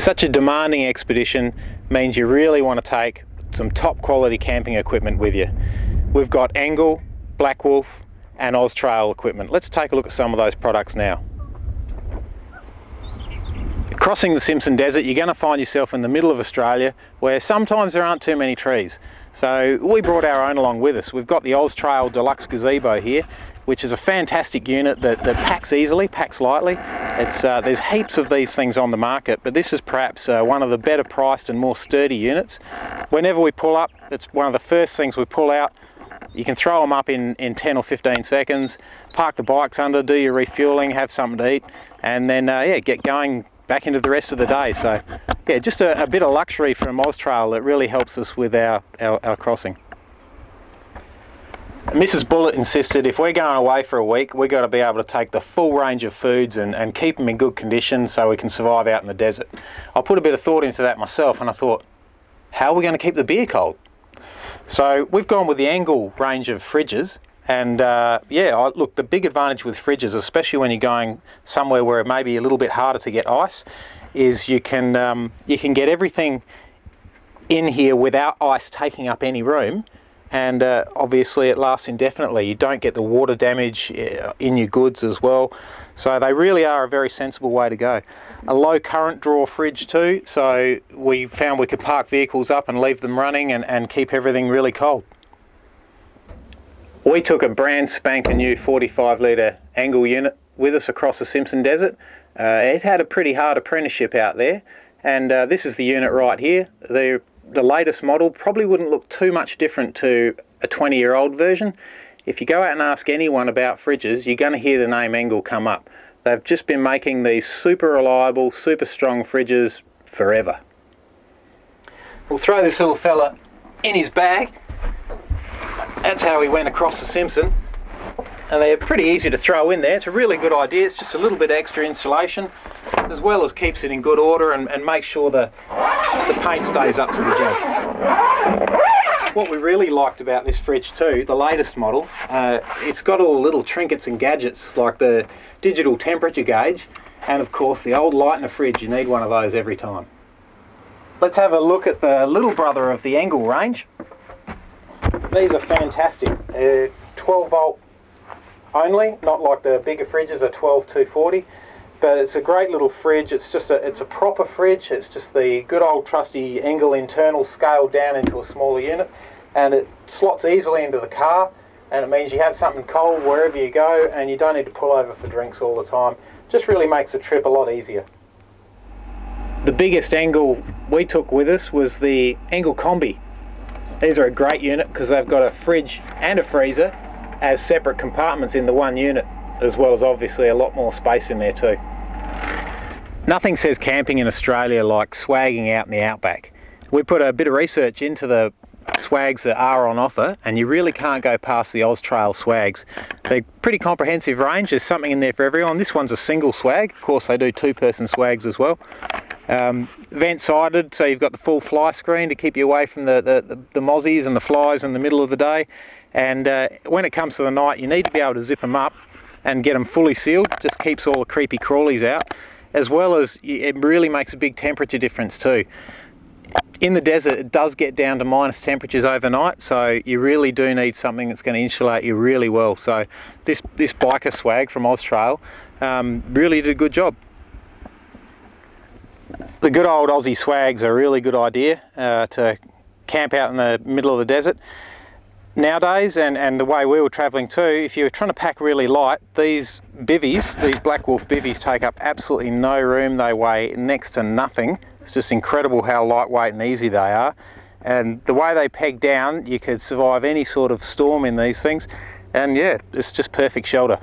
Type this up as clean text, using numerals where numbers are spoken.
Such a demanding expedition means you really want to take some top quality camping equipment with you. We've got Angle, Black Wolf and Austrail equipment. Let's take a look at some of those products now. Crossing the Simpson Desert, you're going to find yourself in the middle of Australia where sometimes there aren't too many trees. So we brought our own along with us. We've got the Austrail Deluxe Gazebo here, which is a fantastic unit that packs easily, packs lightly. There's heaps of these things on the market, but this is perhaps one of the better priced and more sturdy units. Whenever we pull up, it's one of the first things we pull out. You can throw them up in 10 or 15 seconds, park the bikes under, do your refueling, have something to eat, and then yeah, get going back into the rest of the day. So yeah, just a bit of luxury from Austrail that really helps us with our crossing. Mrs. Bullitt insisted if we're going away for a week, we've got to be able to take the full range of foods and keep them in good condition so we can survive out in the desert. I put a bit of thought into that myself, and I thought, how are we going to keep the beer cold? So we've gone with the Angle range of fridges, and yeah, look, the big advantage with fridges, especially when you're going somewhere where it may be a little bit harder to get ice, is you can get everything in here without ice taking up any room. And obviously it lasts indefinitely. You don't get the water damage in your goods as well. So they really are a very sensible way to go. A low current draw fridge too, so we found we could park vehicles up and leave them running and keep everything really cold. We took a brand spanking new 45 litre Angle unit with us across the Simpson Desert. It had a pretty hard apprenticeship out there, and this is the unit right here. The latest model probably wouldn't look too much different to a 20-year-old version. If you go out and ask anyone about fridges, you're going to hear the name Angle come up. They've just been making these super reliable, super strong fridges forever. We'll throw this little fella in his bag. That's how he went across the Simpson. And they're pretty easy to throw in there. It's a really good idea. It's just a little bit extra insulation, as well as keeps it in good order and makes sure the paint stays up to the job. What we really liked about this fridge too, the latest model, it's got all the little trinkets and gadgets like the digital temperature gauge, and of course the old light in a fridge. You need one of those every time. Let's have a look at the little brother of the Angle range. These are fantastic. 12 volt only, not like the bigger fridges are 12-240, but it's a great little fridge. It's a proper fridge. It's just the good old trusty Angle internal scaled down into a smaller unit, and it slots easily into the car, and it means you have something cold wherever you go and you don't need to pull over for drinks all the time. Just really makes the trip a lot easier. The biggest Angle we took with us was the Angle Combi. These are a great unit because they've got a fridge and a freezer as separate compartments in the one unit, as well as obviously a lot more space in there too. Nothing says camping in Australia like swagging out in the outback. We put a bit of research into the swags that are on offer, and you really can't go past the Austrail swags. They're pretty comprehensive range. There's something in there for everyone. This one's a single swag. Of course they do two-person swags as well. Vent-sided, so you've got the full fly screen to keep you away from the mozzies and the flies in the middle of the day. And when it comes to the night, you need to be able to zip them up and get them fully sealed. Just keeps all the creepy crawlies out, as well as it really makes a big temperature difference too. In the desert, it does get down to minus temperatures overnight, so you really do need something that's going to insulate you really well. So this biker swag from Austrail really did a good job. The good old Aussie swags are a really good idea to camp out in the middle of the desert. Nowadays, and the way we were travelling too, if you're trying to pack really light, these bivvies, these Black Wolf bivvies, take up absolutely no room. They weigh next to nothing. It's just incredible how lightweight and easy they are. And the way they peg down, you could survive any sort of storm in these things. And yeah, it's just perfect shelter.